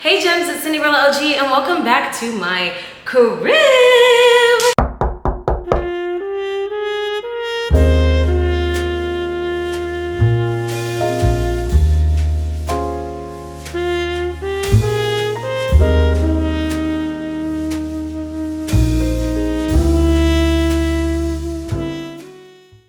Hey gems, it's Cindyrella OG and welcome back to my crib.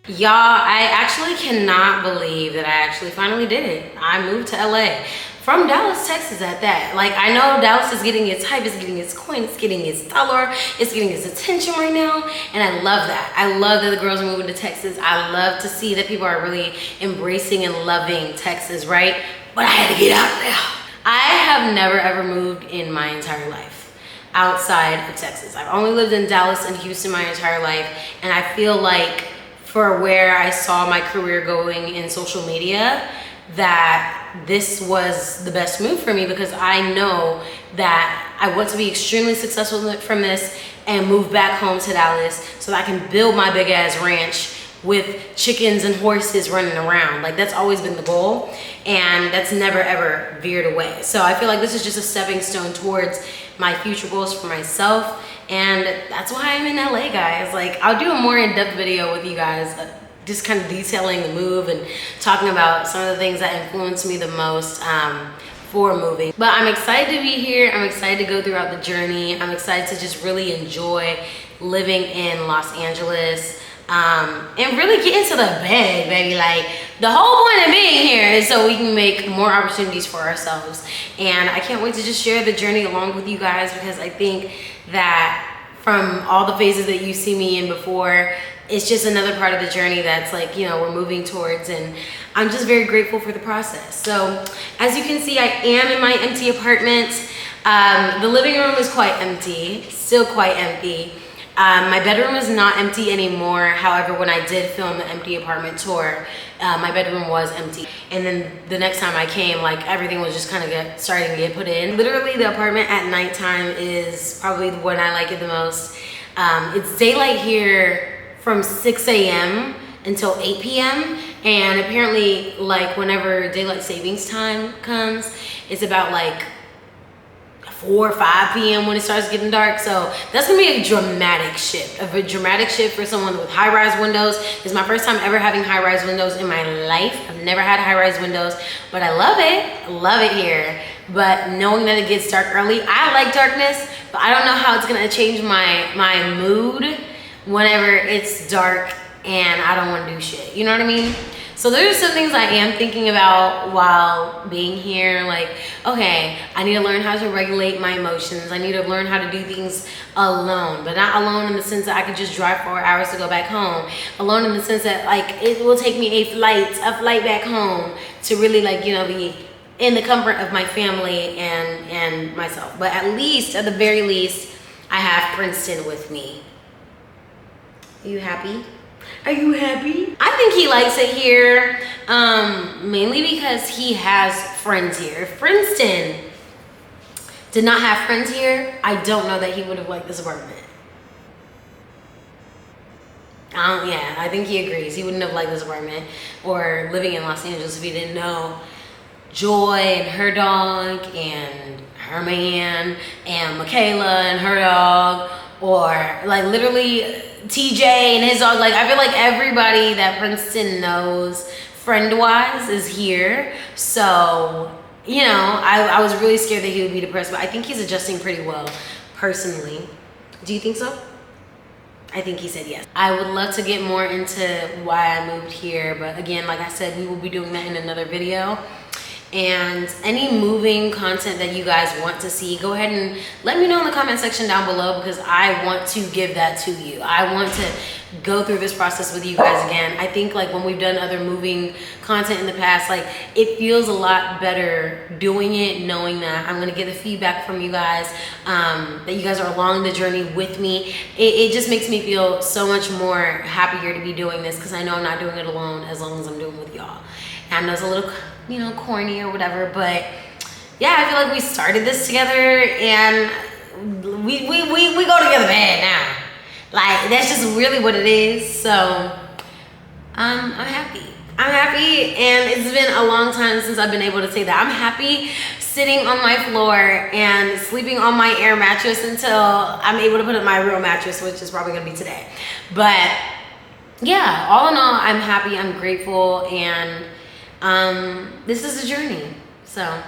Y'all, I actually cannot believe that I actually finally did it. I moved to LA. From Dallas, Texas at that. Like, I know Dallas is getting its hype, it's getting its coin, it's getting its dollar, it's getting its attention right now. And I love that. I love that the girls are moving to Texas. I love to see that people are really embracing and loving Texas, right? But I had to get out of there. I have never ever moved in my entire life outside of Texas. I've only lived in Dallas and Houston my entire life. And I feel like for where I saw my career going in social media, that this was the best move for me, because I know that I want to be extremely successful from this and move back home to Dallas so that I can build my big ass ranch with chickens and horses running around. Like, that's always been the goal, and that's never ever veered away. So I feel like this is just a stepping stone towards my future goals for myself, and that's why I'm in LA, guys. Like, I'll do a more in-depth video with you guys, just kind of detailing the move and talking about some of the things that influenced me the most for moving. But I'm excited to be here. I'm excited to go throughout the journey. I'm excited to just really enjoy living in Los Angeles and really get into the bag, baby. Like, the whole point of being here is so we can make more opportunities for ourselves. And I can't wait to just share the journey along with you guys, because I think that from all the phases that you see me in before, it's just another part of the journey that's like, you know, we're moving towards, and I'm just very grateful for the process. So as you can see, I am in my empty apartment. The living room is quite empty, still quite empty. My bedroom is not empty anymore. However, when I did film the empty apartment tour, my bedroom was empty. And then the next time I came, like, everything was just kind of starting to get put in. Literally, the apartment at nighttime is probably when I like it the most. It's daylight here from 6 a.m. until 8 p.m. And apparently, like, whenever daylight savings time comes, it's about like 4 or 5 p.m. when it starts getting dark. So that's gonna be a dramatic shift, for someone with high-rise windows. This is my first time ever having high-rise windows in my life. I've never had high-rise windows, but I love it. I love it here. But knowing that it gets dark early, I like darkness, but I don't know how it's gonna change my mood whenever it's dark and I don't want to do shit. You know what I mean? So there's some things I am thinking about while being here. Like, okay, I need to learn how to regulate my emotions. I need to learn how to do things alone, but not alone in the sense that I could just drive 4 hours to go back home. Alone in the sense that, like, it will take me a flight back home to really, like, you know, be in the comfort of my family and myself. But at least, at the very least, I have Princeton with me. Are you happy? Are you happy? I think he likes it here, mainly because he has friends here. If Princeton did not have friends here, I don't know that he would have liked this apartment. Yeah, I think he agrees. He wouldn't have liked this apartment or living in Los Angeles if he didn't know Joy and her dog and her man and Makayla and her dog, or like literally TJ and his dog. Like, I feel like everybody that Princeton knows friend-wise is here. So, you know, I was really scared that he would be depressed, but I think he's adjusting pretty well, personally. Do you think so? I think he said yes. I would love to get more into why I moved here, but again, like I said, we will be doing that in another video. And any moving content that you guys want to see, go ahead and let me know in the comment section down below, because I want to give that to you. I want to go through this process with you guys again. I think, like, when we've done other moving content in the past, like, it feels a lot better doing it, knowing that I'm gonna get the feedback from you guys, that you guys are along the journey with me. It just makes me feel so much more happier to be doing this, because I know I'm not doing it alone as long as I'm doing it with y'all. And I know it's a little, you know, corny or whatever, but yeah, I feel like we started this together and we go together bad now. Like, that's just really what it is. So I'm happy. I'm happy, and it's been a long time since I've been able to say that. I'm happy sitting on my floor and sleeping on my air mattress until I'm able to put up my real mattress, which is probably gonna be today. But yeah, all in all, I'm happy, I'm grateful, and this is a journey. So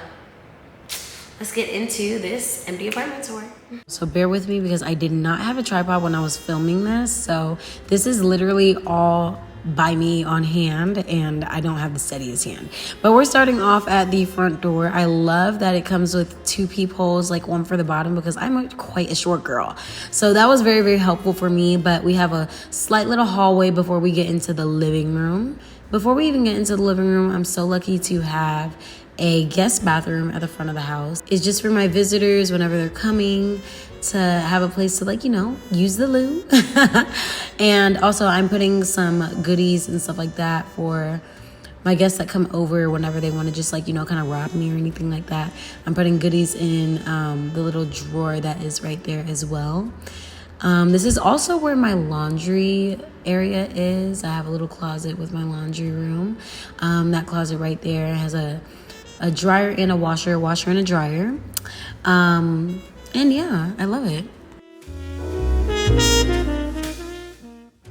let's get into this empty apartment tour. So bear with me because I did not have a tripod when I was filming this. So this is literally all by me on hand, and I don't have the steadiest hand. But we're starting off at the front door. I love that it comes with 2 peepholes, like one for the bottom, because I'm quite a short girl. So that was very, very helpful for me. But we have a slight little hallway before we get into the living room. Before we even get into the living room, I'm so lucky to have a guest bathroom at the front of the house. It's just for my visitors whenever they're coming to have a place to, like, you know, use the loo. And also I'm putting some goodies and stuff like that for my guests that come over whenever they want to just, like, you know, kind of rob me or anything like that. I'm putting goodies in the little drawer that is right there as well. This is also where my laundry area is. I have a little closet with my laundry room. That closet right there has a dryer and a washer and a dryer. And yeah, I love it.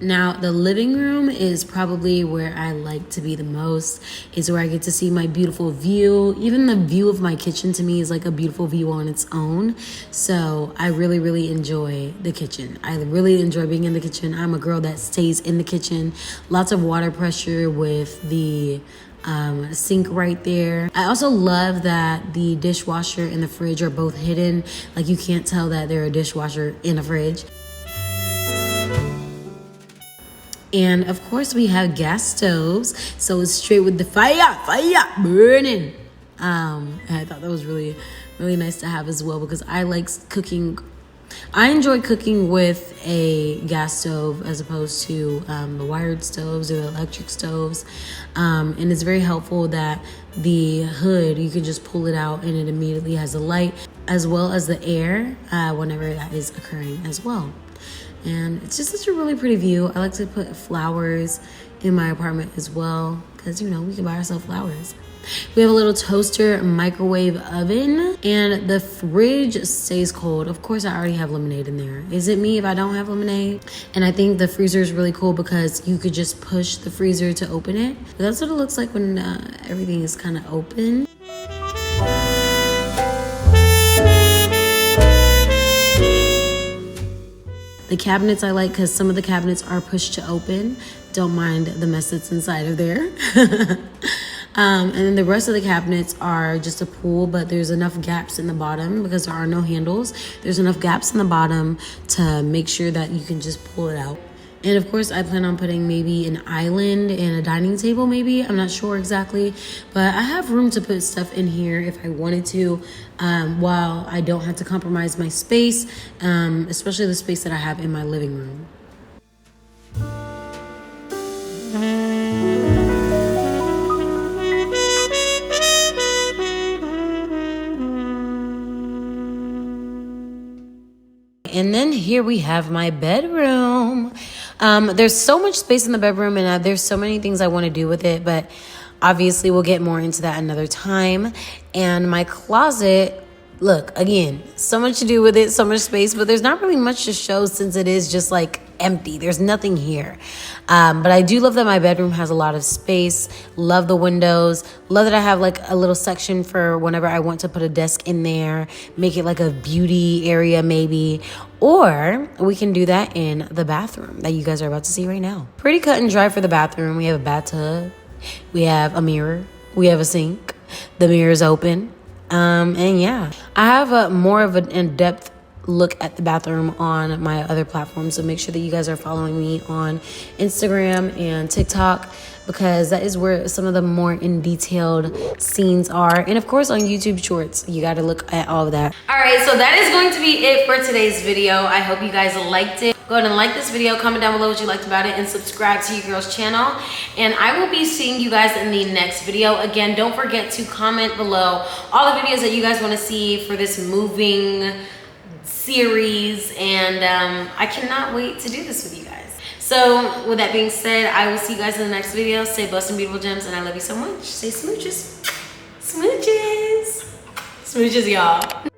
Now, the living room is probably where I like to be the most. It's where I get to see my beautiful view. Even the view of my kitchen to me is like a beautiful view on its own. So I really, really enjoy the kitchen. I really enjoy being in the kitchen. I'm a girl that stays in the kitchen. Lots of water pressure with the sink right there. I also love that the dishwasher and the fridge are both hidden. Like, you can't tell that they're a dishwasher in a fridge. And of course we have gas stoves, so it's straight with the fire burning. I thought that was really, really nice to have as well, because I like cooking. I enjoy cooking with a gas stove as opposed to the wired stoves or the electric stoves. And it's very helpful that the hood, you can just pull it out and it immediately has a light, as well as the air whenever that is occurring as well. And it's just such a really pretty view. I like to put flowers in my apartment as well, because, you know, we can buy ourselves flowers. We have a little toaster microwave oven, and the fridge stays cold. Of course, I already have lemonade in there. Is it me if I don't have lemonade? And I think the freezer is really cool because you could just push the freezer to open it. But that's what it looks like when everything is kind of open. The cabinets I like because some of the cabinets are pushed to open. Don't mind the mess that's inside of there. And then the rest of the cabinets are just a pull, but there's enough gaps in the bottom because there are no handles. There's enough gaps in the bottom to make sure that you can just pull it out. And of course, I plan on putting maybe an island and a dining table maybe. I'm not sure exactly, but I have room to put stuff in here if I wanted to, while I don't have to compromise my space, especially the space that I have in my living room. And then here we have my bedroom. There's so much space in the bedroom, and there's so many things I want to do with it, but obviously we'll get more into that another time. And my closet, look, again, so much to do with it, so much space, but there's not really much to show since it is just like empty. There's nothing here. But I do love that my bedroom has a lot of space. Love the windows. Love that I have like a little section for whenever I want to put a desk in there, make it like a beauty area maybe. Or we can do that in the bathroom that you guys are about to see right now. Pretty cut and dry for the bathroom. We have a bathtub. We have a mirror. We have a sink. The mirror is open. And yeah, I have more of an in-depth look at the bathroom on my other platforms, so make sure that you guys are following me on Instagram and TikTok, because that is where some of the more in detailed scenes are, and of course on YouTube Shorts. You got to look at all of that. All right, so that is going to be it for today's video. I hope you guys liked it. Go ahead and like this video, comment down below what you liked about it, and subscribe to your girl's channel. And I will be seeing you guys in the next video. Again, don't forget to comment below all the videos that you guys want to see for this moving series, and I cannot wait to do this with you guys. So with that being said, I will see you guys in the next video. Stay blessed and beautiful gems, and I love you so much. Say smooches. Smooches. Smooches, y'all.